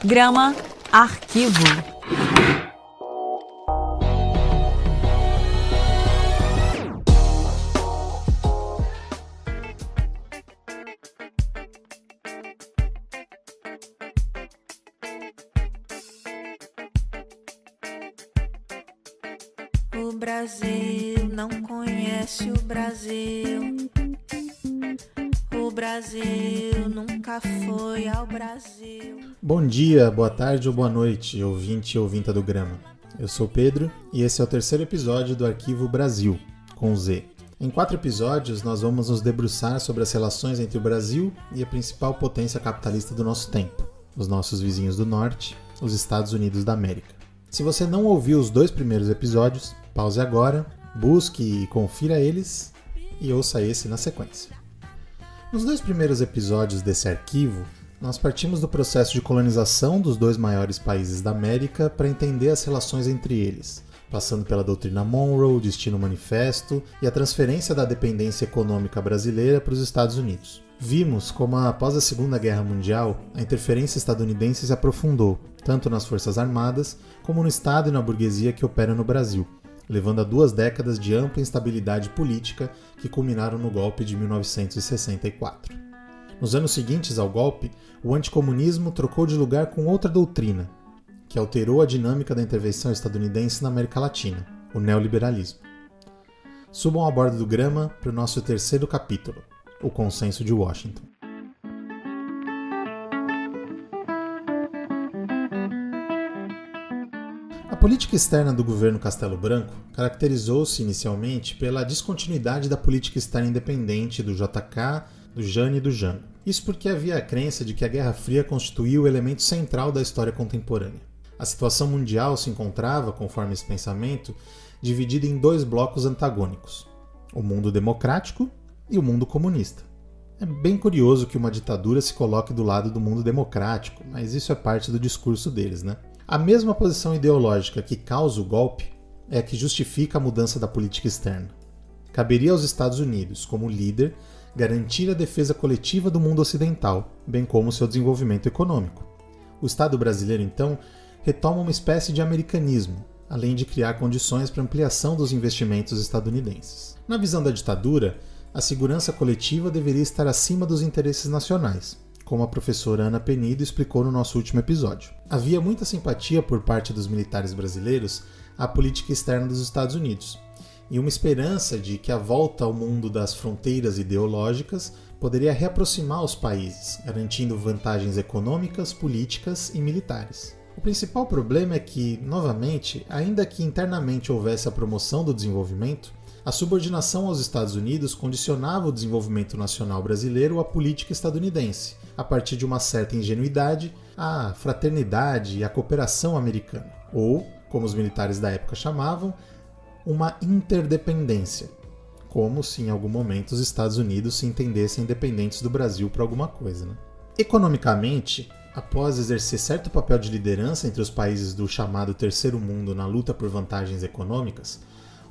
Grama Arquivo. O Brasil não conhece o Brasil. O Brasil nunca foi ao Brasil. Bom dia, boa tarde ou boa noite, ouvinte e ouvinta do Grama. Eu sou Pedro e esse é o terceiro episódio do Arquivo Brasil, com Z. Em 4 episódios, nós vamos nos debruçar sobre as relações entre o Brasil e a principal potência capitalista do nosso tempo, os nossos vizinhos do norte, os Estados Unidos da América. Se você não ouviu os 2 primeiros episódios, pause agora, busque e confira eles e ouça esse na sequência. Nos 2 primeiros episódios desse arquivo, nós partimos do processo de colonização dos 2 maiores países da América para entender as relações entre eles, passando pela doutrina Monroe, Destino Manifesto e a transferência da dependência econômica brasileira para os Estados Unidos. Vimos como, após a Segunda Guerra Mundial, a interferência estadunidense se aprofundou, tanto nas Forças Armadas como no Estado e na burguesia que opera no Brasil, levando a 2 décadas de ampla instabilidade política que culminaram no golpe de 1964. Nos anos seguintes ao golpe, o anticomunismo trocou de lugar com outra doutrina, que alterou a dinâmica da intervenção estadunidense na América Latina, o neoliberalismo. Subam a bordo do Grama para o nosso terceiro capítulo, o Consenso de Washington. A política externa do governo Castelo Branco caracterizou-se inicialmente pela descontinuidade da política externa independente do JK, do Jânio e do Jango. Isso porque havia a crença de que a Guerra Fria constituía o elemento central da história contemporânea. A situação mundial se encontrava, conforme esse pensamento, dividida em 2 blocos antagônicos, o mundo democrático e o mundo comunista. É bem curioso que uma ditadura se coloque do lado do mundo democrático, mas isso é parte do discurso deles, né? A mesma posição ideológica que causa o golpe é a que justifica a mudança da política externa. Caberia aos Estados Unidos, como líder, garantir a defesa coletiva do mundo ocidental, bem como seu desenvolvimento econômico. O Estado brasileiro, então, retoma uma espécie de americanismo, além de criar condições para ampliação dos investimentos estadunidenses. Na visão da ditadura, a segurança coletiva deveria estar acima dos interesses nacionais, como a professora Ana Penido explicou no nosso último episódio. Havia muita simpatia por parte dos militares brasileiros à política externa dos Estados Unidos, e uma esperança de que a volta ao mundo das fronteiras ideológicas poderia reaproximar os países, garantindo vantagens econômicas, políticas e militares. O principal problema é que, novamente, ainda que internamente houvesse a promoção do desenvolvimento, a subordinação aos Estados Unidos condicionava o desenvolvimento nacional brasileiro à política estadunidense, a partir de uma certa ingenuidade, à fraternidade e à cooperação americana, ou, como os militares da época chamavam, uma interdependência, como se em algum momento os Estados Unidos se entendessem independentes do Brasil por alguma coisa, né? Economicamente, após exercer certo papel de liderança entre os países do chamado Terceiro Mundo na luta por vantagens econômicas,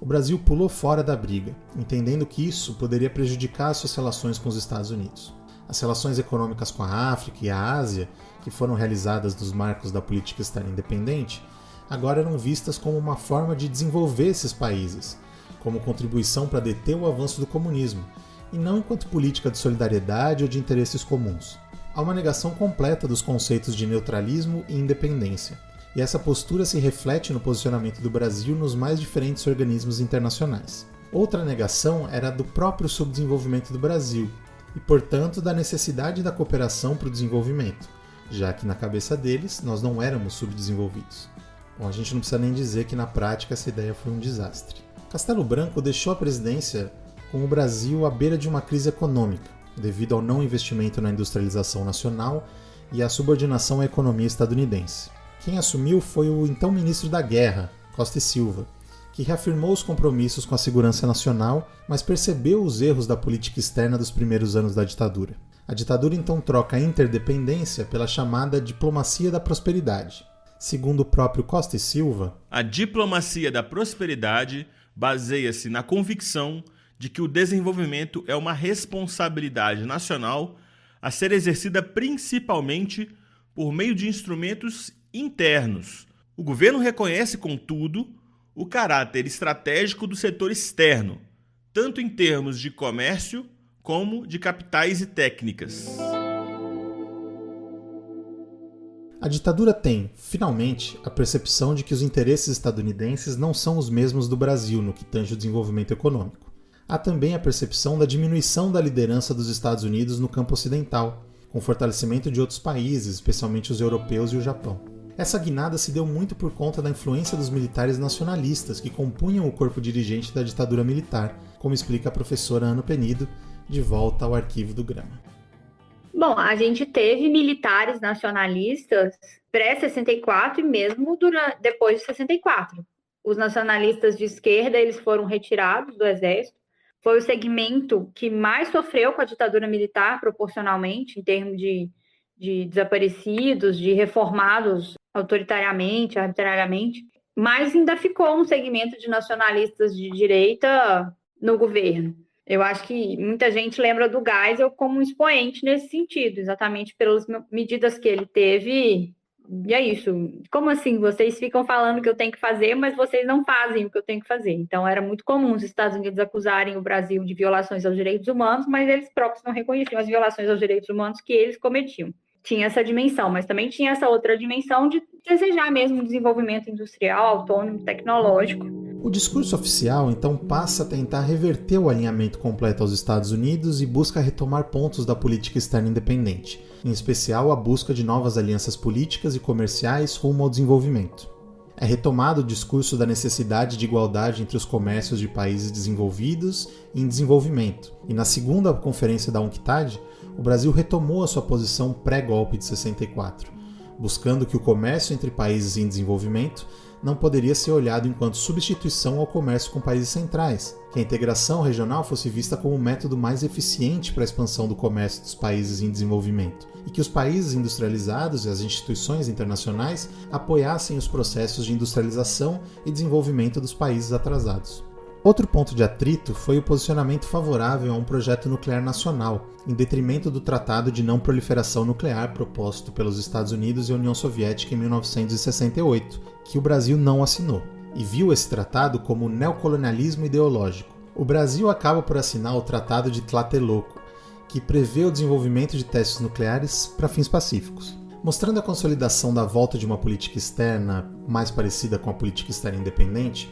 o Brasil pulou fora da briga, entendendo que isso poderia prejudicar as suas relações com os Estados Unidos. As relações econômicas com a África e a Ásia, que foram realizadas nos marcos da política externa independente, agora eram vistas como uma forma de desenvolver esses países, como contribuição para deter o avanço do comunismo, e não enquanto política de solidariedade ou de interesses comuns. Há uma negação completa dos conceitos de neutralismo e independência, e essa postura se reflete no posicionamento do Brasil nos mais diferentes organismos internacionais. Outra negação era do próprio subdesenvolvimento do Brasil, e portanto da necessidade da cooperação para o desenvolvimento, já que na cabeça deles nós não éramos subdesenvolvidos. Bom, a gente não precisa nem dizer que na prática essa ideia foi um desastre. Castelo Branco deixou a presidência com o Brasil à beira de uma crise econômica, devido ao não investimento na industrialização nacional e à subordinação à economia estadunidense. Quem assumiu foi o então ministro da Guerra, Costa e Silva, que reafirmou os compromissos com a segurança nacional, mas percebeu os erros da política externa dos primeiros anos da ditadura. A ditadura então troca a interdependência pela chamada diplomacia da prosperidade. Segundo o próprio Costa e Silva, a diplomacia da prosperidade baseia-se na convicção de que o desenvolvimento é uma responsabilidade nacional a ser exercida principalmente por meio de instrumentos internos. O governo reconhece, contudo, o caráter estratégico do setor externo, tanto em termos de comércio como de capitais e técnicas. A ditadura tem, finalmente, a percepção de que os interesses estadunidenses não são os mesmos do Brasil no que tange o desenvolvimento econômico. Há também a percepção da diminuição da liderança dos Estados Unidos no campo ocidental, com fortalecimento de outros países, especialmente os europeus e o Japão. Essa guinada se deu muito por conta da influência dos militares nacionalistas que compunham o corpo dirigente da ditadura militar, como explica a professora Ana Penido, de volta ao arquivo do Grama. Bom, a gente teve militares nacionalistas pré-64 e mesmo depois de 64. Os nacionalistas de esquerda, eles foram retirados do exército. Foi o segmento que mais sofreu com a ditadura militar, proporcionalmente, em termos de desaparecidos, de reformados autoritariamente, arbitrariamente. Mas ainda ficou um segmento de nacionalistas de direita no governo. Eu acho que muita gente lembra do Geisel como um expoente nesse sentido, exatamente pelas medidas que ele teve. E é isso. Como assim? Vocês ficam falando que eu tenho que fazer, mas vocês não fazem o que eu tenho que fazer. Então, era muito comum os Estados Unidos acusarem o Brasil de violações aos direitos humanos, mas eles próprios não reconheciam as violações aos direitos humanos que eles cometiam. Tinha essa dimensão, mas também tinha essa outra dimensão de desejar mesmo um desenvolvimento industrial, autônomo, tecnológico. O discurso oficial, então, passa a tentar reverter o alinhamento completo aos Estados Unidos e busca retomar pontos da política externa independente, em especial a busca de novas alianças políticas e comerciais rumo ao desenvolvimento. É retomado o discurso da necessidade de igualdade entre os comércios de países desenvolvidos e em desenvolvimento, e na segunda conferência da UNCTAD, o Brasil retomou a sua posição pré-golpe de 64, buscando que o comércio entre países em desenvolvimento não poderia ser olhado enquanto substituição ao comércio com países centrais, que a integração regional fosse vista como o método mais eficiente para a expansão do comércio dos países em desenvolvimento, e que os países industrializados e as instituições internacionais apoiassem os processos de industrialização e desenvolvimento dos países atrasados. Outro ponto de atrito foi o posicionamento favorável a um projeto nuclear nacional, em detrimento do Tratado de Não Proliferação Nuclear proposto pelos Estados Unidos e a União Soviética em 1968, que o Brasil não assinou, e viu esse tratado como neocolonialismo ideológico. O Brasil acaba por assinar o Tratado de Tlatelolco, que prevê o desenvolvimento de testes nucleares para fins pacíficos. Mostrando a consolidação da volta de uma política externa mais parecida com a política externa independente,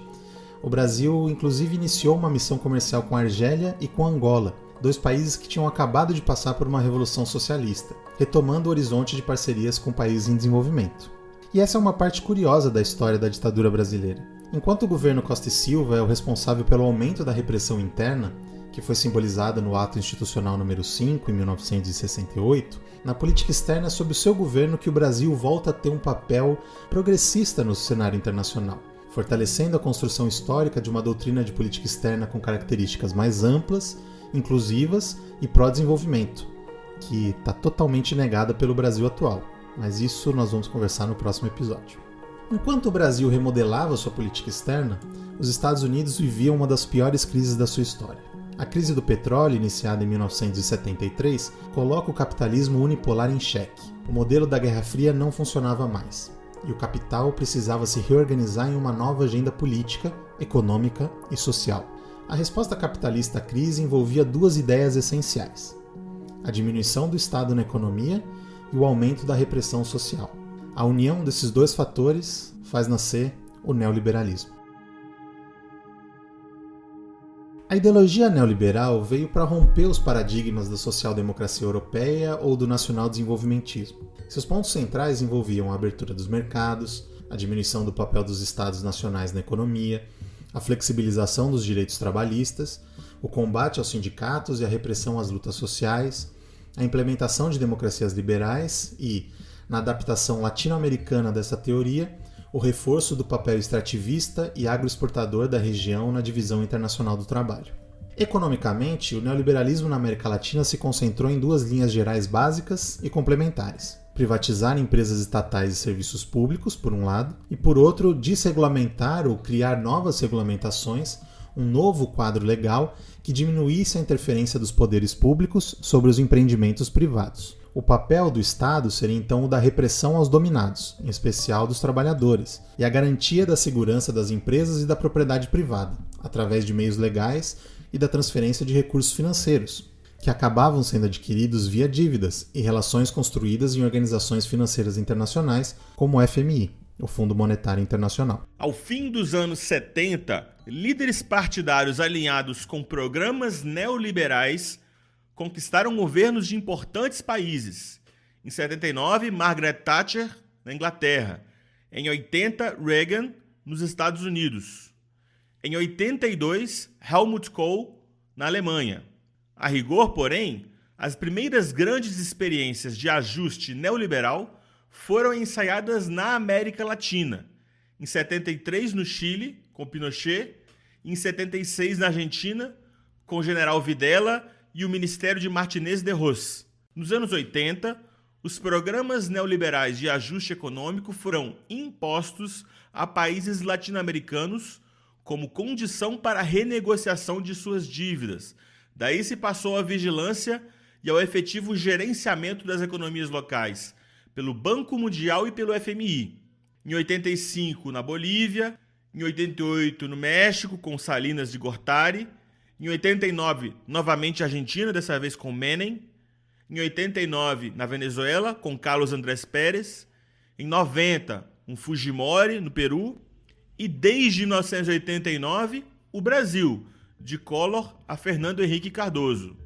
o Brasil, inclusive, iniciou uma missão comercial com a Argélia e com Angola, dois países que tinham acabado de passar por uma revolução socialista, retomando o horizonte de parcerias com países em desenvolvimento. E essa é uma parte curiosa da história da ditadura brasileira. Enquanto o governo Costa e Silva é o responsável pelo aumento da repressão interna, que foi simbolizada no Ato Institucional número 5, em 1968, na política externa é sob o seu governo que o Brasil volta a ter um papel progressista no cenário internacional, fortalecendo a construção histórica de uma doutrina de política externa com características mais amplas, inclusivas e pró-desenvolvimento, que está totalmente negada pelo Brasil atual. Mas isso nós vamos conversar no próximo episódio. Enquanto o Brasil remodelava sua política externa, os Estados Unidos viviam uma das piores crises da sua história. A crise do petróleo, iniciada em 1973, coloca o capitalismo unipolar em xeque. O modelo da Guerra Fria não funcionava mais, e o capital precisava se reorganizar em uma nova agenda política, econômica e social. A resposta capitalista à crise envolvia duas ideias essenciais: a diminuição do Estado na economia e o aumento da repressão social. A união desses dois fatores faz nascer o neoliberalismo. A ideologia neoliberal veio para romper os paradigmas da social-democracia europeia ou do nacional-desenvolvimentismo. Seus pontos centrais envolviam a abertura dos mercados, a diminuição do papel dos estados nacionais na economia, a flexibilização dos direitos trabalhistas, o combate aos sindicatos e a repressão às lutas sociais, a implementação de democracias liberais e, na adaptação latino-americana dessa teoria, o reforço do papel extrativista e agroexportador da região na divisão internacional do trabalho. Economicamente, o neoliberalismo na América Latina se concentrou em duas linhas gerais básicas e complementares: privatizar empresas estatais e serviços públicos, por um lado, e, por outro, desregulamentar ou criar novas regulamentações, um novo quadro legal que diminuísse a interferência dos poderes públicos sobre os empreendimentos privados. O papel do Estado seria então o da repressão aos dominados, em especial dos trabalhadores, e a garantia da segurança das empresas e da propriedade privada, através de meios legais e da transferência de recursos financeiros, que acabavam sendo adquiridos via dívidas e relações construídas em organizações financeiras internacionais como o FMI, o Fundo Monetário Internacional. Ao fim dos anos 70, líderes partidários alinhados com programas neoliberais conquistaram governos de importantes países. Em 79, Margaret Thatcher, na Inglaterra. Em 80, Reagan, nos Estados Unidos. Em 82, Helmut Kohl, na Alemanha. A rigor, porém, as primeiras grandes experiências de ajuste neoliberal foram ensaiadas na América Latina. Em 73, no Chile, com Pinochet. Em 76, na Argentina, com o general Videla e o Ministério de Martínez de Ros. Nos anos 80, os programas neoliberais de ajuste econômico foram impostos a países latino-americanos como condição para a renegociação de suas dívidas. Daí se passou à vigilância e ao efetivo gerenciamento das economias locais pelo Banco Mundial e pelo FMI. Em 85, na Bolívia. Em 88, no México, com Salinas de Gortari. Em 89, novamente Argentina, dessa vez com Menem. Em 89, na Venezuela, com Carlos Andrés Pérez. Em 90, com Fujimori, no Peru. E desde 1989, o Brasil, de Collor a Fernando Henrique Cardoso.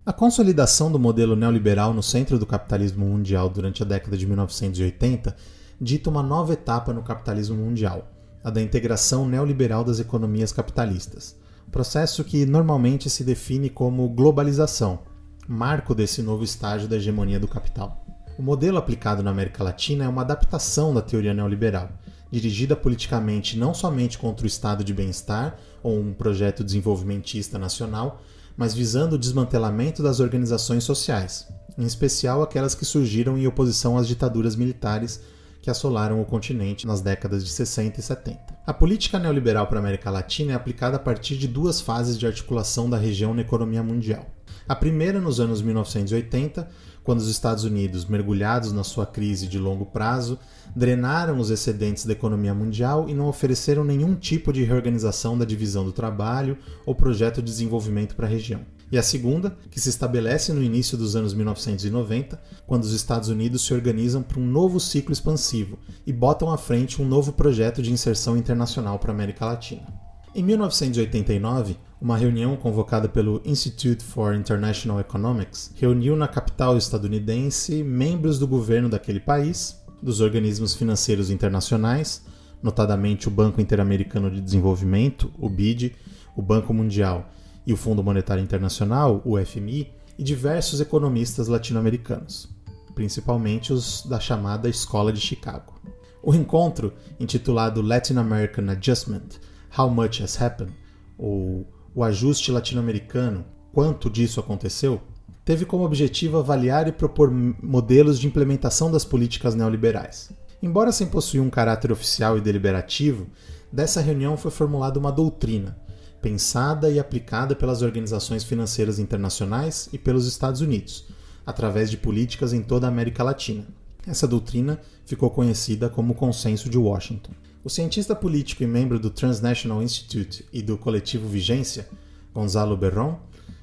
A consolidação do modelo neoliberal no centro do capitalismo mundial durante a década de 1980 dita uma nova etapa no capitalismo mundial, a da integração neoliberal das economias capitalistas, processo que normalmente se define como globalização, marco desse novo estágio da hegemonia do capital. O modelo aplicado na América Latina é uma adaptação da teoria neoliberal, dirigida politicamente não somente contra o estado de bem-estar ou um projeto desenvolvimentista nacional, mas visando o desmantelamento das organizações sociais, em especial aquelas que surgiram em oposição às ditaduras militares que assolaram o continente nas décadas de 60 e 70. A política neoliberal para a América Latina é aplicada a partir de duas fases de articulação da região na economia mundial. A primeira nos anos 1980, quando os Estados Unidos, mergulhados na sua crise de longo prazo, drenaram os excedentes da economia mundial e não ofereceram nenhum tipo de reorganização da divisão do trabalho ou projeto de desenvolvimento para a região. E a segunda, que se estabelece no início dos anos 1990, quando os Estados Unidos se organizam para um novo ciclo expansivo e botam à frente um novo projeto de inserção internacional para a América Latina. Em 1989, uma reunião convocada pelo Institute for International Economics reuniu na capital estadunidense membros do governo daquele país, dos organismos financeiros internacionais, notadamente o Banco Interamericano de Desenvolvimento, o BID, o Banco Mundial e o Fundo Monetário Internacional, o FMI, e diversos economistas latino-americanos, principalmente os da chamada Escola de Chicago. O encontro, intitulado Latin American Adjustment, How Much Has Happened, ou O Ajuste Latino-Americano, Quanto Disso Aconteceu, teve como objetivo avaliar e propor modelos de implementação das políticas neoliberais. Embora sem possuir um caráter oficial e deliberativo, dessa reunião foi formulada uma doutrina, pensada e aplicada pelas organizações financeiras internacionais e pelos Estados Unidos, através de políticas em toda a América Latina. Essa doutrina ficou conhecida como Consenso de Washington. O cientista político e membro do Transnational Institute e do coletivo Vigência, Gonzalo Berron,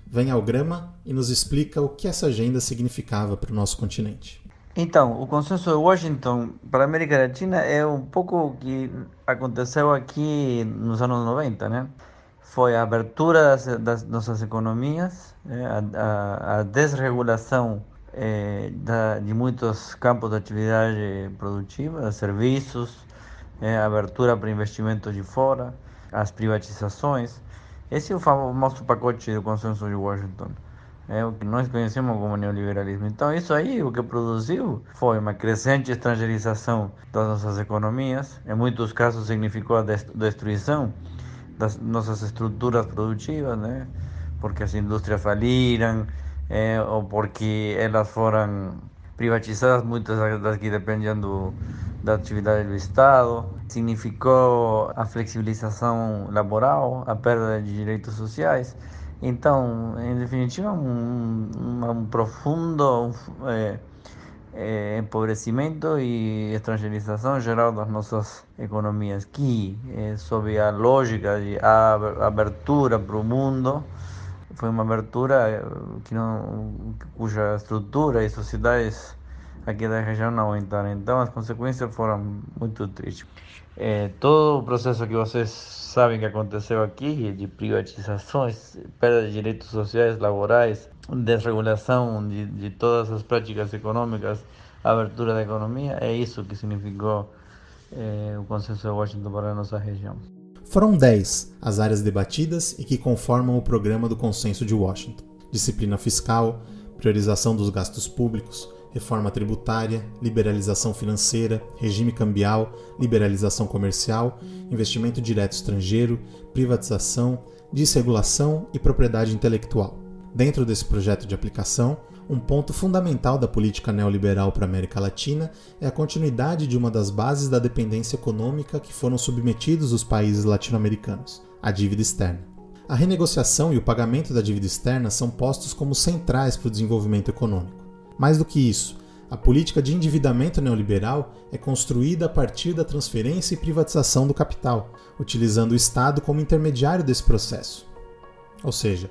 vem ao Grama e nos explica o que essa agenda significava para o nosso continente. Então, o Consenso de Washington para a América Latina é um pouco o que aconteceu aqui nos anos 90, né? Foi a abertura das nossas economias, a desregulação de muitos campos de atividade produtiva, serviços, a abertura para investimentos de fora, as privatizações. Esse é o famoso pacote do Consenso de Washington, o que nós conhecemos como neoliberalismo. Então, isso aí, o que produziu foi uma crescente estrangerização das nossas economias. Em muitos casos, significou a destruição das nossas estruturas produtivas, né? Porque as indústrias faliram, ou porque elas foram privatizadas, muitas das que dependiam da atividade do Estado. Significou a flexibilização laboral, a perda de direitos sociais. Então, em definitiva, um profundo empobrecimento e estrangeirização geral das nossas economias, que, sob a lógica de abertura para o mundo, foi uma abertura cuja estrutura e sociedades aqui da região não aguentaram. Então, as consequências foram muito tristes. Todo o processo que vocês sabem que aconteceu aqui, de privatizações, perda de direitos sociais, laborais, desregulação de todas as práticas econômicas, abertura da economia, é isso que significou o Consenso de Washington para a nossa região. Foram 10 as áreas debatidas e que conformam o programa do Consenso de Washington: disciplina fiscal, priorização dos gastos públicos, reforma tributária, liberalização financeira, regime cambial, liberalização comercial, investimento direto estrangeiro, privatização, desregulação e propriedade intelectual. Dentro desse projeto de aplicação, um ponto fundamental da política neoliberal para a América Latina é a continuidade de uma das bases da dependência econômica que foram submetidos os países latino-americanos, a dívida externa. A renegociação e o pagamento da dívida externa são postos como centrais para o desenvolvimento econômico. Mais do que isso, a política de endividamento neoliberal é construída a partir da transferência e privatização do capital, utilizando o Estado como intermediário desse processo. Ou seja,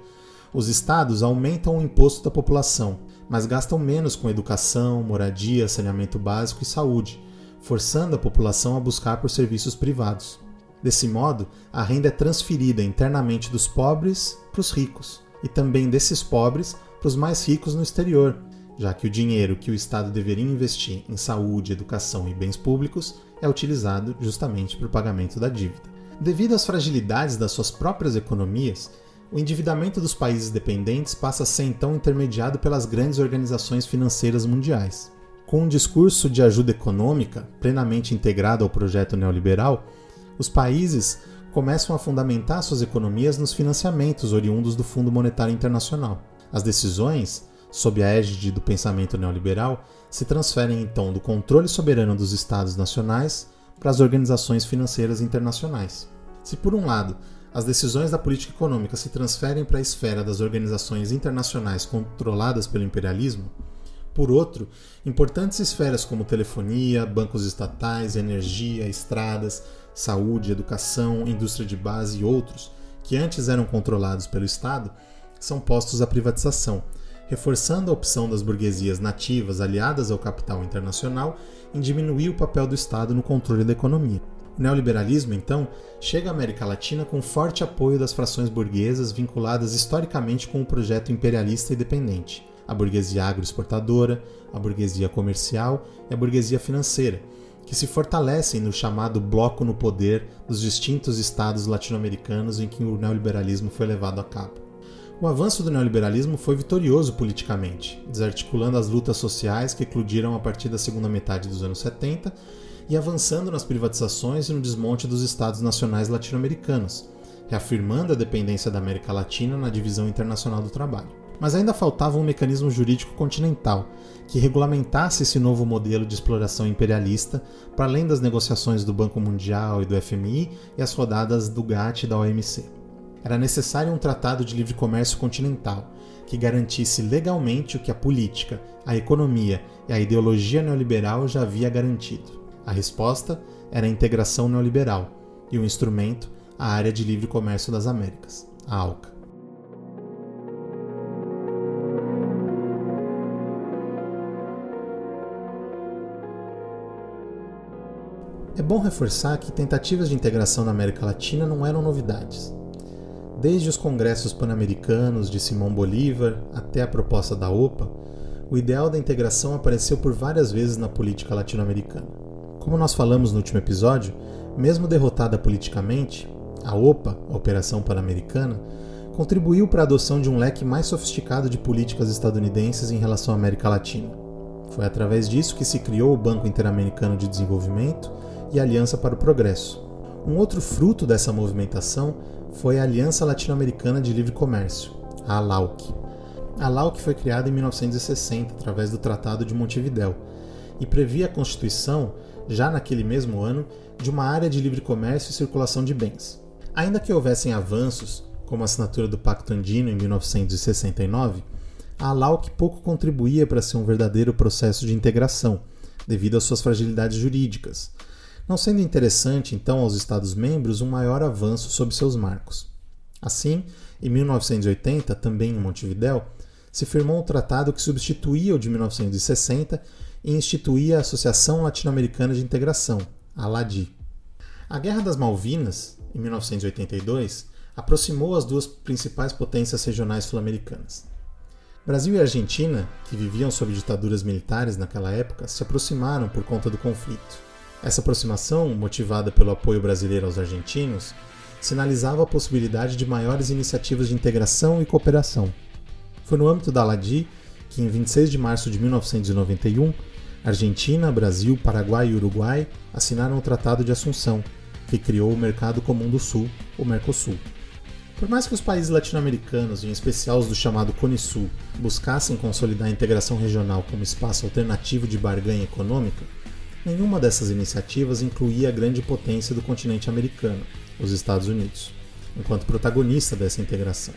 os estados aumentam o imposto da população, mas gastam menos com educação, moradia, saneamento básico e saúde, forçando a população a buscar por serviços privados. Desse modo, a renda é transferida internamente dos pobres para os ricos, e também desses pobres para os mais ricos no exterior, já que o dinheiro que o Estado deveria investir em saúde, educação e bens públicos é utilizado justamente para o pagamento da dívida. Devido às fragilidades das suas próprias economias, o endividamento dos países dependentes passa a ser então intermediado pelas grandes organizações financeiras mundiais. Com um discurso de ajuda econômica plenamente integrado ao projeto neoliberal, os países começam a fundamentar suas economias nos financiamentos oriundos do Fundo Monetário Internacional. As decisões, sob a égide do pensamento neoliberal, se transferem então do controle soberano dos Estados nacionais para as organizações financeiras internacionais. Se, por um lado, as decisões da política econômica se transferem para a esfera das organizações internacionais controladas pelo imperialismo, por outro, importantes esferas como telefonia, bancos estatais, energia, estradas, saúde, educação, indústria de base e outros, que antes eram controlados pelo Estado, são postos à privatização, reforçando a opção das burguesias nativas aliadas ao capital internacional em diminuir o papel do Estado no controle da economia. O neoliberalismo, então, chega à América Latina com forte apoio das frações burguesas vinculadas historicamente com o projeto imperialista e dependente, a burguesia agroexportadora, a burguesia comercial e a burguesia financeira, que se fortalecem no chamado bloco no poder dos distintos estados latino-americanos em que o neoliberalismo foi levado a cabo. O avanço do neoliberalismo foi vitorioso politicamente, desarticulando as lutas sociais que eclodiram a partir da segunda metade dos anos 70 e avançando nas privatizações e no desmonte dos estados nacionais latino-americanos, reafirmando a dependência da América Latina na divisão internacional do trabalho. Mas ainda faltava um mecanismo jurídico continental que regulamentasse esse novo modelo de exploração imperialista para além das negociações do Banco Mundial e do FMI e as rodadas do GATT e da OMC. Era necessário um tratado de livre comércio continental que garantisse legalmente o que a política, a economia e a ideologia neoliberal já havia garantido. A resposta era a integração neoliberal e o instrumento, a Área de Livre Comércio das Américas, a ALCA. É bom reforçar que tentativas de integração na América Latina não eram novidades. Desde os congressos pan-americanos de Simón Bolívar até a proposta da OPA, o ideal da integração apareceu por várias vezes na política latino-americana. Como nós falamos no último episódio, mesmo derrotada politicamente, a OPA, a Operação Pan-Americana, contribuiu para a adoção de um leque mais sofisticado de políticas estadunidenses em relação à América Latina. Foi através disso que se criou o Banco Interamericano de Desenvolvimento e a Aliança para o Progresso. Um outro fruto dessa movimentação foi a Aliança Latino-Americana de Livre Comércio, a ALAUC. A ALAUC foi criada em 1960 através do Tratado de Montevidéu e previa a constituição, já naquele mesmo ano, de uma área de livre comércio e circulação de bens. Ainda que houvessem avanços, como a assinatura do Pacto Andino em 1969, a ALAUC pouco contribuía para ser um verdadeiro processo de integração, devido às suas fragilidades jurídicas, não sendo interessante, então, aos Estados-membros um maior avanço sob seus marcos. Assim, em 1980, também em Montevidéu, se firmou um tratado que substituía o de 1960 e instituía a Associação Latino-Americana de Integração, a ALADI. A Guerra das Malvinas, em 1982, aproximou as duas principais potências regionais sul-americanas. Brasil e Argentina, que viviam sob ditaduras militares naquela época, se aproximaram por conta do conflito. Essa aproximação, motivada pelo apoio brasileiro aos argentinos, sinalizava a possibilidade de maiores iniciativas de integração e cooperação. Foi no âmbito da ALADI que, em 26 de março de 1991, Argentina, Brasil, Paraguai e Uruguai assinaram o Tratado de Assunção, que criou o Mercado Comum do Sul, o Mercosul. Por mais que os países latino-americanos, em especial os do chamado Cone Sul, buscassem consolidar a integração regional como espaço alternativo de barganha econômica, nenhuma dessas iniciativas incluía a grande potência do continente americano, os Estados Unidos, enquanto protagonista dessa integração.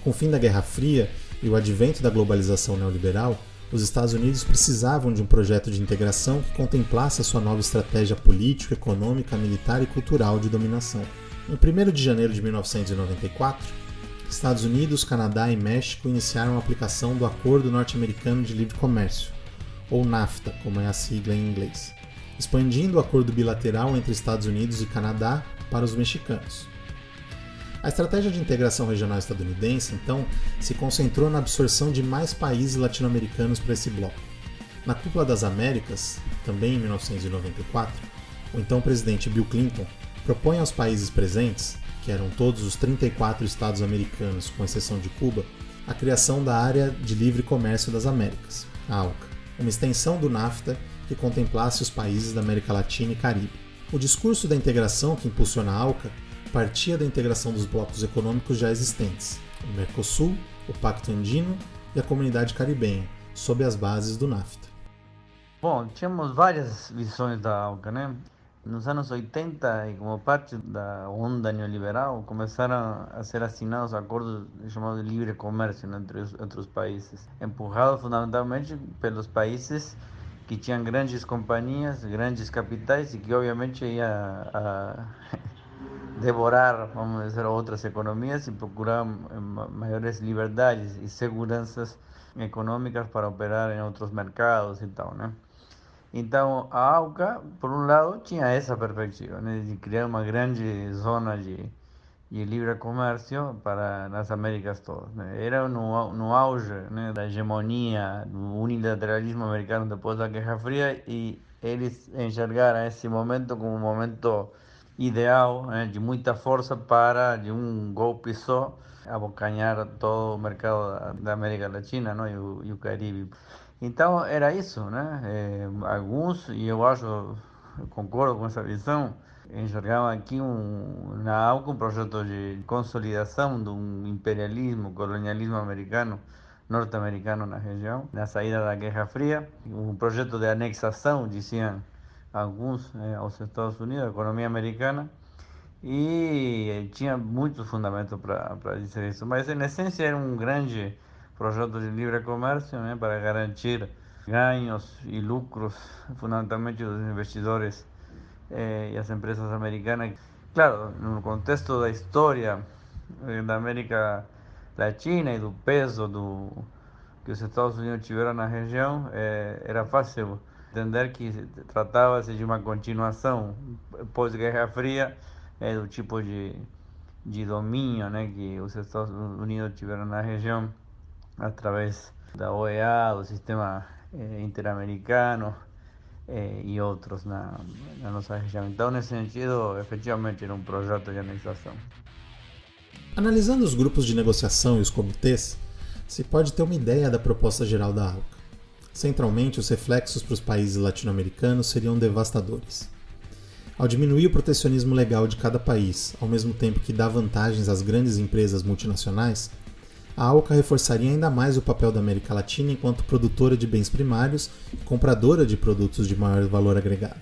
Com o fim da Guerra Fria e o advento da globalização neoliberal, os Estados Unidos precisavam de um projeto de integração que contemplasse a sua nova estratégia política, econômica, militar e cultural de dominação. Em 1º de janeiro de 1994, Estados Unidos, Canadá e México iniciaram a aplicação do Acordo Norte-Americano de Livre Comércio, ou NAFTA, como é a sigla em inglês, expandindo o acordo bilateral entre Estados Unidos e Canadá para os mexicanos. A estratégia de integração regional estadunidense, então, se concentrou na absorção de mais países latino-americanos para esse bloco. Na Cúpula das Américas, também em 1994, o então presidente Bill Clinton propõe aos países presentes, que eram todos os 34 estados americanos, com exceção de Cuba, a criação da Área de Livre Comércio das Américas, a ALCA, uma extensão do NAFTA que contemplasse os países da América Latina e Caribe. O discurso da integração que impulsiona a ALCA partia da integração dos blocos econômicos já existentes, o Mercosul, o Pacto Andino e a Comunidade Caribenha, sob as bases do NAFTA. Bom, tínhamos várias visões da ALCA, né? Nos anos 80, e como parte da onda neoliberal, começaram a ser assinados acordos chamados de livre comércio entre os países, empurrados fundamentalmente pelos países que tinham grandes companhias, grandes capitais e que obviamente ia a devorar, vamos dizer, outras economias e procurar maiores liberdades e seguranças econômicas para operar em outros mercados e tal, né? Então, a ALCA, por um lado, tinha essa perspectiva, né, de criar uma grande zona de livre comércio para as Américas todas, né? Era no auge, né, da hegemonia, do unilateralismo americano depois da Guerra Fria, e eles enxergaram esse momento como um momento ideal, né, de muita força para, de um golpe só, abocanhar todo o mercado da América Latina, né, e o Caribe. Então era isso, né? Alguns, e eu concordo com essa visão, enxergavam aqui na ALCA um projeto de consolidação de um imperialismo, colonialismo norte-americano na região, na saída da Guerra Fria, um projeto de anexação, diziam alguns, aos Estados Unidos, a economia americana, e tinha muitos fundamentos para dizer isso, mas em essência era um grande projeto de livre comércio, né, para garantir ganhos e lucros, fundamentalmente dos investidores e as empresas americanas. Claro, no contexto da história da América Latina e do peso que os Estados Unidos tiveram na região, era fácil entender que tratava-se de uma continuação pós-Guerra Fria, do tipo de domínio, né, que os Estados Unidos tiveram na região através da OEA, do sistema interamericano e outros na nossa região. Então, nesse sentido, efetivamente era um projeto de anexação. Analisando os grupos de negociação e os comitês, se pode ter uma ideia da proposta geral da ALCA. Centralmente, os reflexos para os países latino-americanos seriam devastadores. Ao diminuir o protecionismo legal de cada país, ao mesmo tempo que dá vantagens às grandes empresas multinacionais, a ALCA reforçaria ainda mais o papel da América Latina enquanto produtora de bens primários e compradora de produtos de maior valor agregado.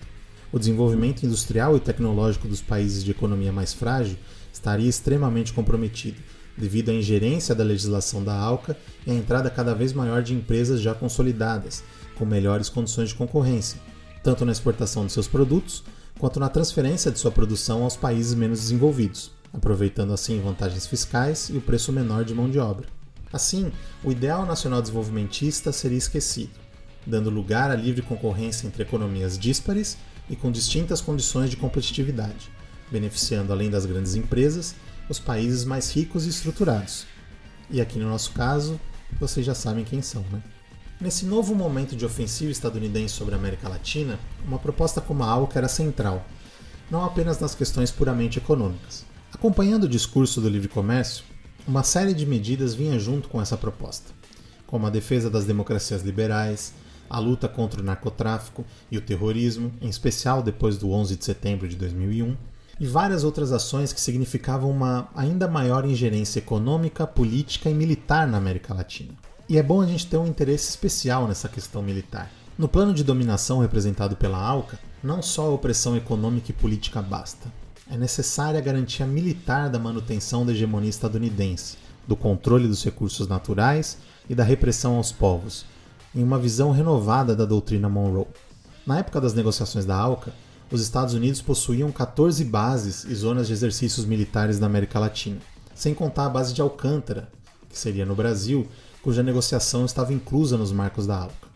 O desenvolvimento industrial e tecnológico dos países de economia mais frágil estaria extremamente comprometido, devido à ingerência da legislação da ALCA e à entrada cada vez maior de empresas já consolidadas, com melhores condições de concorrência, tanto na exportação de seus produtos, quanto na transferência de sua produção aos países menos desenvolvidos, aproveitando assim vantagens fiscais e o preço menor de mão de obra. Assim, o ideal nacional desenvolvimentista seria esquecido, dando lugar à livre concorrência entre economias díspares e com distintas condições de competitividade, beneficiando, além das grandes empresas, os países mais ricos e estruturados. E aqui no nosso caso, vocês já sabem quem são, né? Nesse novo momento de ofensiva estadunidense sobre a América Latina, uma proposta como a ALCA era central, não apenas nas questões puramente econômicas. Acompanhando o discurso do livre comércio, uma série de medidas vinha junto com essa proposta, como a defesa das democracias liberais, a luta contra o narcotráfico e o terrorismo, em especial depois do 11 de setembro de 2001, e várias outras ações que significavam uma ainda maior ingerência econômica, política e militar na América Latina. E é bom a gente ter um interesse especial nessa questão militar. No plano de dominação representado pela ALCA, não só a opressão econômica e política basta. É necessária a garantia militar da manutenção da hegemonia estadunidense, do controle dos recursos naturais e da repressão aos povos, em uma visão renovada da doutrina Monroe. Na época das negociações da ALCA, os Estados Unidos possuíam 14 bases e zonas de exercícios militares na América Latina, sem contar a base de Alcântara, que seria no Brasil, cuja negociação estava inclusa nos marcos da ALCA.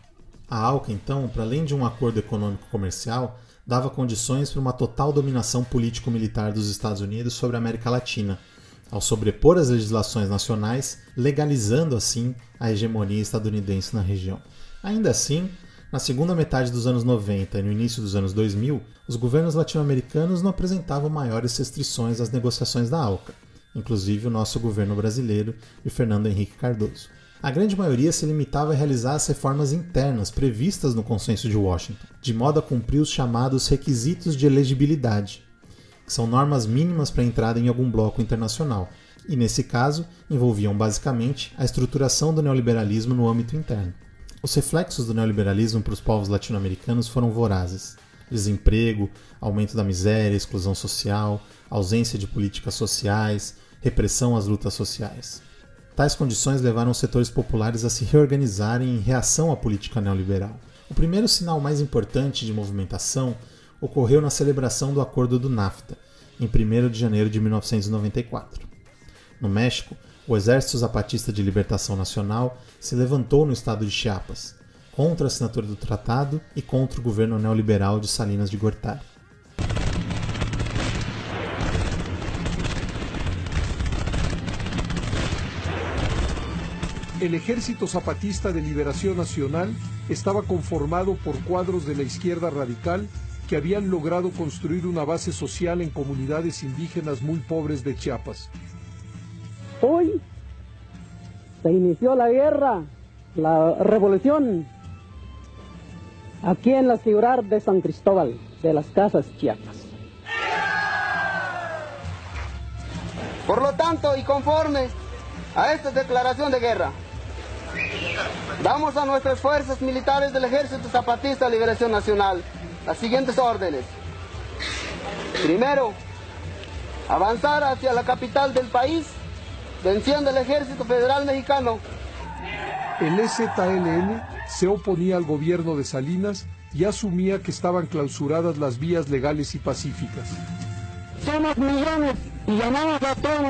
A ALCA, então, para além de um acordo econômico-comercial, dava condições para uma total dominação político-militar dos Estados Unidos sobre a América Latina, ao sobrepor as legislações nacionais, legalizando assim a hegemonia estadunidense na região. Ainda assim, na segunda metade dos anos 90 e no início dos anos 2000, os governos latino-americanos não apresentavam maiores restrições às negociações da ALCA, inclusive o nosso governo brasileiro de Fernando Henrique Cardoso. A grande maioria se limitava a realizar as reformas internas previstas no Consenso de Washington, de modo a cumprir os chamados requisitos de elegibilidade, que são normas mínimas para a entrada em algum bloco internacional, e nesse caso envolviam basicamente a estruturação do neoliberalismo no âmbito interno. Os reflexos do neoliberalismo para os povos latino-americanos foram vorazes. Desemprego, aumento da miséria, exclusão social, ausência de políticas sociais, repressão às lutas sociais. Tais condições levaram os setores populares a se reorganizarem em reação à política neoliberal. O primeiro sinal mais importante de movimentação ocorreu na celebração do Acordo do NAFTA, em 1º de janeiro de 1994. No México, o Exército Zapatista de Libertação Nacional se levantou no estado de Chiapas, contra a assinatura do tratado e contra o governo neoliberal de Salinas de Gortari. El Ejército Zapatista de Liberación Nacional estaba conformado por cuadros de la izquierda radical que habían logrado construir una base social en comunidades indígenas muy pobres de Chiapas. Hoy se inició la guerra, la revolución, aquí en la ciudad de San Cristóbal de las Casas, Chiapas. Por lo tanto, y conforme a esta declaración de guerra, damos a nuestras fuerzas militares del Ejército Zapatista de Liberación Nacional las siguientes órdenes. Primero, avanzar hacia la capital del país, venciendo el Ejército Federal Mexicano. El EZLN se oponía al gobierno de Salinas y asumía que estaban clausuradas las vías legales y pacíficas. Somos millones y llamamos a todos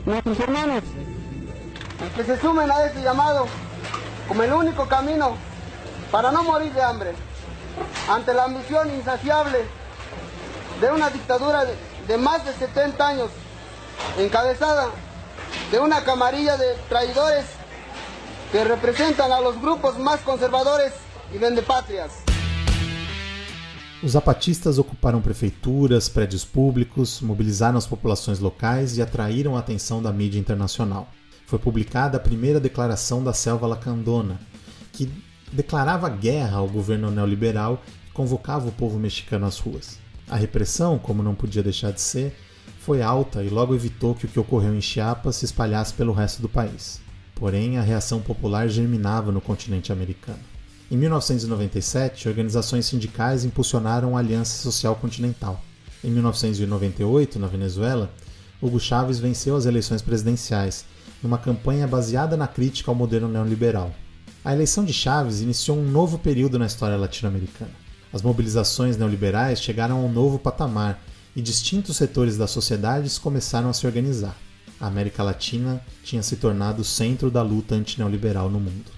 nuestros hermanos a que se sumen a este llamado como el único camino para no morir de hambre ante la ambición insaciable de una dictadura de más de 70 años encabezada de una camarilla de traidores que representan a los grupos más conservadores y vendepatrias. Os zapatistas ocuparam prefeituras, prédios públicos, mobilizaram as populações locais e atraíram a atenção da mídia internacional. Foi publicada a primeira declaração da Selva Lacandona, que declarava guerra ao governo neoliberal e convocava o povo mexicano às ruas. A repressão, como não podia deixar de ser, foi alta e logo evitou que o que ocorreu em Chiapas se espalhasse pelo resto do país. Porém, a reação popular germinava no continente americano. Em 1997, organizações sindicais impulsionaram a Aliança Social Continental. Em 1998, na Venezuela, Hugo Chávez venceu as eleições presidenciais, numa campanha baseada na crítica ao modelo neoliberal. A eleição de Chávez iniciou um novo período na história latino-americana. As mobilizações neoliberais chegaram a um novo patamar e distintos setores da sociedade começaram a se organizar. A América Latina tinha se tornado o centro da luta antineoliberal no mundo.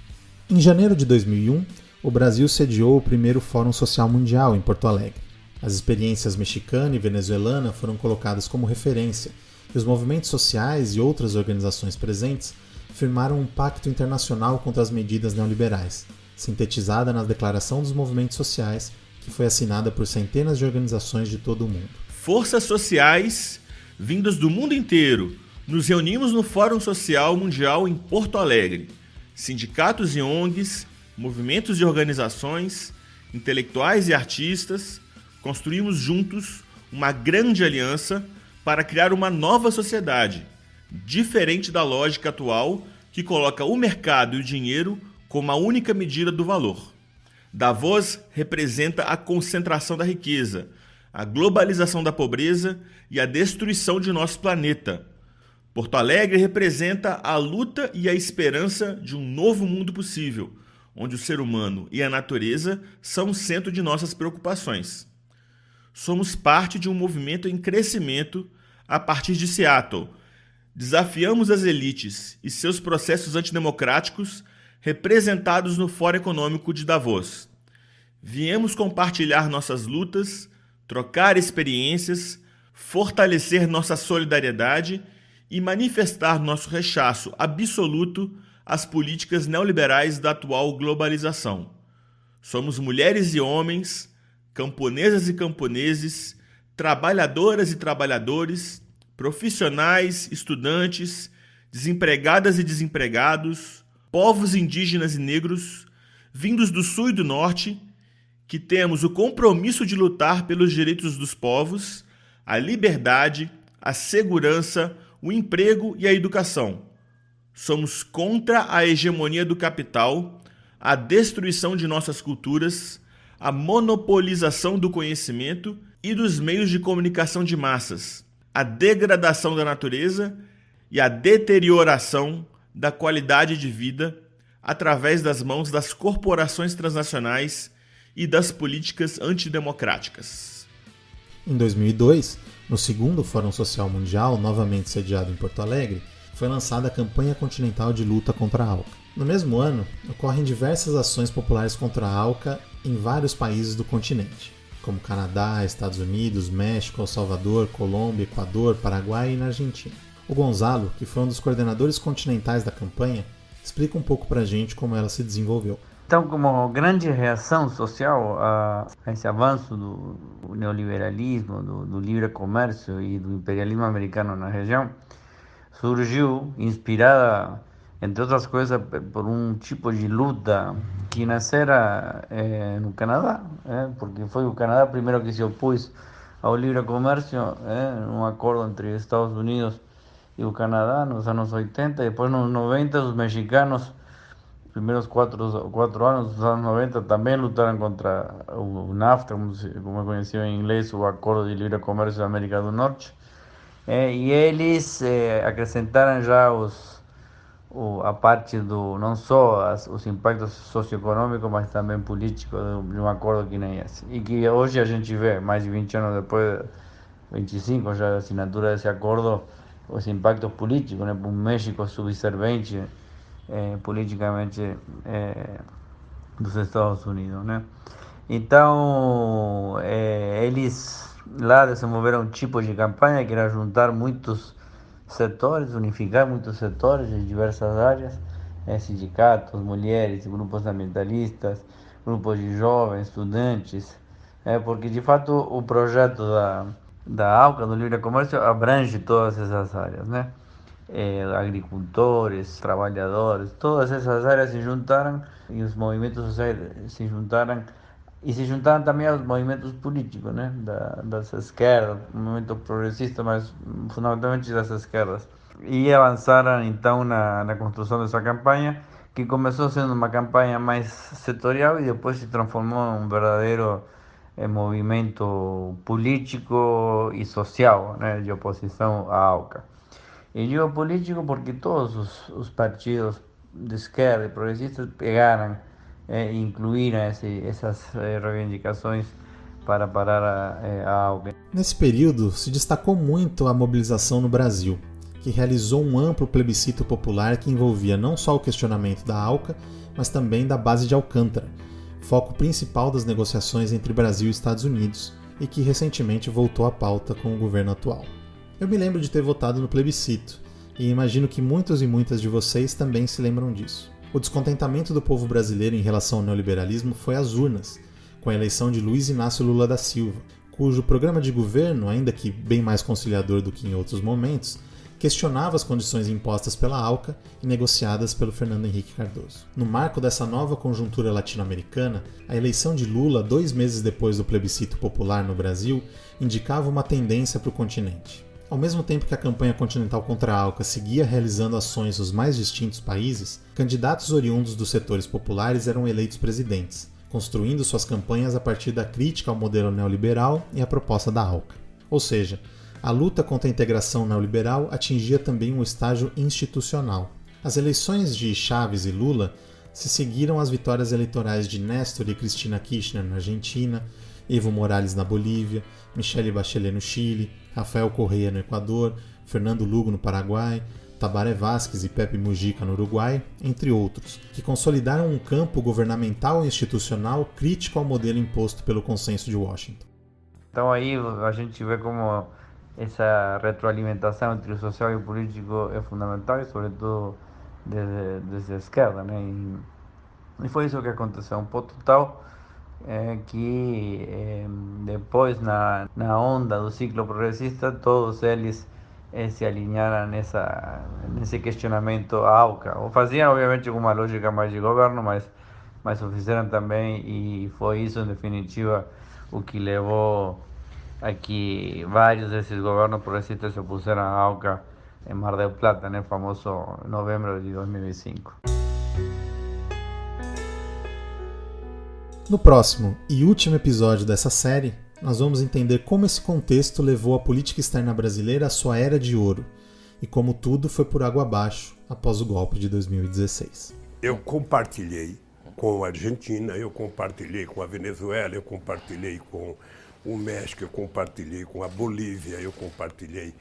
Em janeiro de 2001, o Brasil sediou o primeiro Fórum Social Mundial em Porto Alegre. As experiências mexicana e venezuelana foram colocadas como referência e os movimentos sociais e outras organizações presentes firmaram um pacto internacional contra as medidas neoliberais, sintetizada na Declaração dos Movimentos Sociais, que foi assinada por centenas de organizações de todo o mundo. Forças sociais vindas do mundo inteiro. Nos reunimos no Fórum Social Mundial em Porto Alegre. Sindicatos e ONGs, movimentos e organizações, intelectuais e artistas, construímos juntos uma grande aliança para criar uma nova sociedade, diferente da lógica atual que coloca o mercado e o dinheiro como a única medida do valor. Davos representa a concentração da riqueza, a globalização da pobreza e a destruição de nosso planeta. Porto Alegre representa a luta e a esperança de um novo mundo possível, onde o ser humano e a natureza são o centro de nossas preocupações. Somos parte de um movimento em crescimento a partir de Seattle. Desafiamos as elites e seus processos antidemocráticos representados no Fórum Econômico de Davos. Viemos compartilhar nossas lutas, trocar experiências, fortalecer nossa solidariedade e manifestar nosso rechaço absoluto às políticas neoliberais da atual globalização. Somos mulheres e homens, camponesas e camponeses, trabalhadoras e trabalhadores, profissionais, estudantes, desempregadas e desempregados, povos indígenas e negros, vindos do Sul e do Norte, que temos o compromisso de lutar pelos direitos dos povos, a liberdade, a segurança, o emprego e a educação. Somos contra a hegemonia do capital, a destruição de nossas culturas, a monopolização do conhecimento e dos meios de comunicação de massas, a degradação da natureza e a deterioração da qualidade de vida através das mãos das corporações transnacionais e das políticas antidemocráticas. Em 2002, no segundo Fórum Social Mundial, novamente sediado em Porto Alegre, foi lançada a Campanha Continental de Luta contra a ALCA. No mesmo ano, ocorrem diversas ações populares contra a ALCA em vários países do continente, como Canadá, Estados Unidos, México, El Salvador, Colômbia, Equador, Paraguai e na Argentina. O Gonzalo, que foi um dos coordenadores continentais da campanha, explica um pouco pra gente como ela se desenvolveu. Então, como grande reação social a esse avanço do neoliberalismo, do livre comércio e do imperialismo americano na região, surgiu, inspirada, entre outras coisas, por um tipo de luta que nascera no Canadá, porque foi o Canadá primeiro que se opôs ao livre comércio, um acordo entre Estados Unidos e o Canadá nos anos 80, e depois nos 90 os mexicanos, primeiros quatro anos dos anos 90, também lutaram contra o NAFTA, como é conhecido em inglês, o Acordo de Livre Comércio da América do Norte, e eles acrescentaram já a parte do não só os impactos socioeconômicos, mas também políticos de um acordo que nem esse. E que hoje a gente vê, mais de 20 anos depois, 25 já da assinatura desse acordo, os impactos políticos, né? Um México subserviente politicamente dos Estados Unidos, né? Então, eles lá desenvolveram um tipo de campanha que era juntar muitos setores, unificar muitos setores de diversas áreas, sindicatos, mulheres, grupos ambientalistas, grupos de jovens, estudantes, porque de fato o projeto da ALCA, do Livre Comércio, abrange todas essas áreas, né? Agricultores, trabalhadores, todas essas áreas se juntaram e os movimentos sociais se juntaram e se juntaram também aos movimentos políticos, né? Das esquerdas, movimento progressista, mas fundamentalmente das esquerdas. E avançaram então na construção dessa campanha, que começou sendo uma campanha mais setorial e depois se transformou em um verdadeiro movimento político e social, né, de oposição à AUCA. E digo político porque todos os partidos de esquerda e progressistas pegaram e incluíram essas reivindicações para parar a AUCA. Nesse período, se destacou muito a mobilização no Brasil, que realizou um amplo plebiscito popular que envolvia não só o questionamento da AUCA, mas também da base de Alcântara, foco principal das negociações entre Brasil e Estados Unidos, e que recentemente voltou à pauta com o governo atual. Eu me lembro de ter votado no plebiscito, e imagino que muitos e muitas de vocês também se lembram disso. O descontentamento do povo brasileiro em relação ao neoliberalismo foi às urnas, com a eleição de Luiz Inácio Lula da Silva, cujo programa de governo, ainda que bem mais conciliador do que em outros momentos, questionava as condições impostas pela AUCA e negociadas pelo Fernando Henrique Cardoso. No marco dessa nova conjuntura latino-americana, a eleição de Lula 2 meses depois do plebiscito popular no Brasil indicava uma tendência para o continente. Ao mesmo tempo que a campanha continental contra a AUCA seguia realizando ações nos mais distintos países, candidatos oriundos dos setores populares eram eleitos presidentes, construindo suas campanhas a partir da crítica ao modelo neoliberal e à proposta da AUCA. Ou seja, a luta contra a integração neoliberal atingia também um estágio institucional. As eleições de Chávez e Lula se seguiram às vitórias eleitorais de Néstor e Cristina Kirchner na Argentina, Evo Morales na Bolívia, Michelle Bachelet no Chile, Rafael Correa no Equador, Fernando Lugo no Paraguai, Tabaré Vázquez e Pepe Mujica no Uruguai, entre outros, que consolidaram um campo governamental e institucional crítico ao modelo imposto pelo Consenso de Washington. Então aí a gente vê como essa retroalimentação entre o social e o político é fundamental, e sobretudo desde a esquerda, né? E foi isso que aconteceu, um ponto tal que depois na onda do ciclo progressista todos eles se alinharam nesse questionamento à AUCA. O faziam obviamente com uma lógica mais de governo, mas o fizeram também, e foi isso em definitiva o que levou a que vários desses governos progressistas se opuseram à AUCA em Mar del Plata, né, famoso novembro de 2005. No próximo e último episódio dessa série, nós vamos entender como esse contexto levou a política externa brasileira à sua era de ouro e como tudo foi por água abaixo após o golpe de 2016. Eu compartilhei com a Argentina, eu compartilhei com a Venezuela, eu compartilhei com o México, eu compartilhei com a Bolívia, eu compartilhei,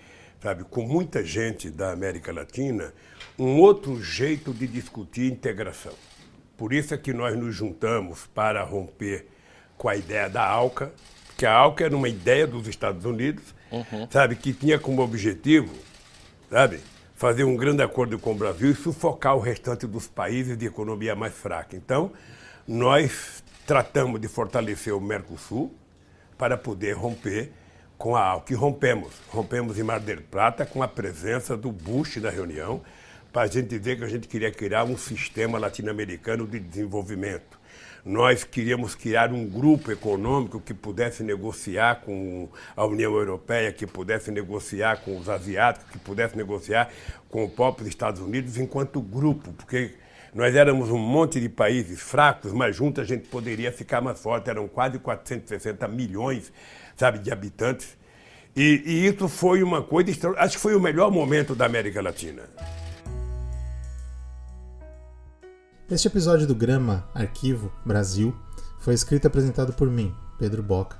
com muita gente da América Latina, um outro jeito de discutir integração. Por isso é que nós nos juntamos para romper com a ideia da AUCA, porque a AUCA era uma ideia dos Estados Unidos, que tinha como objetivo, fazer um grande acordo com o Brasil e sufocar o restante dos países de economia mais fraca. Então, nós tratamos de fortalecer o Mercosul para poder romper com a AUCA. E rompemos em Mar del Plata com a presença do Bush na reunião, para a gente dizer que a gente queria criar um sistema latino-americano de desenvolvimento. Nós queríamos criar um grupo econômico que pudesse negociar com a União Europeia, que pudesse negociar com os asiáticos, que pudesse negociar com o próprio Estados Unidos enquanto grupo, porque nós éramos um monte de países fracos, mas juntos a gente poderia ficar mais forte. Eram quase 460 milhões, de habitantes. E isso foi uma coisa extraordinária. Acho que foi o melhor momento da América Latina. Este episódio do Grama Arquivo Brasil foi escrito e apresentado por mim, Pedro Boca,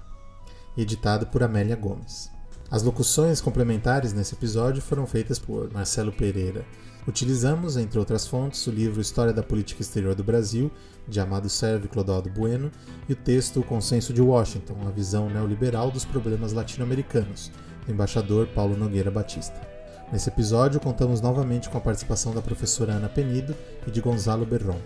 e editado por Amélia Gomes. As locuções complementares nesse episódio foram feitas por Marcelo Pereira. Utilizamos, entre outras fontes, o livro História da Política Exterior do Brasil, de Amado Servo e Clodoaldo Bueno, e o texto O Consenso de Washington, a visão neoliberal dos problemas latino-americanos, do embaixador Paulo Nogueira Batista. Nesse episódio, contamos novamente com a participação da professora Ana Penido e de Gonzalo Berron.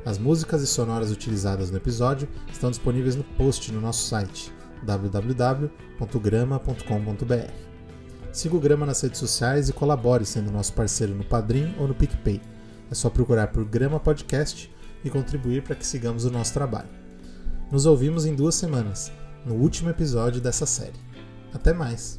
As músicas e sonoras utilizadas no episódio estão disponíveis no post no nosso site, www.grama.com.br. Siga o Grama nas redes sociais e colabore sendo nosso parceiro no Padrim ou no PicPay. É só procurar por Grama Podcast e contribuir para que sigamos o nosso trabalho. Nos ouvimos em 2 semanas, no último episódio dessa série. Até mais!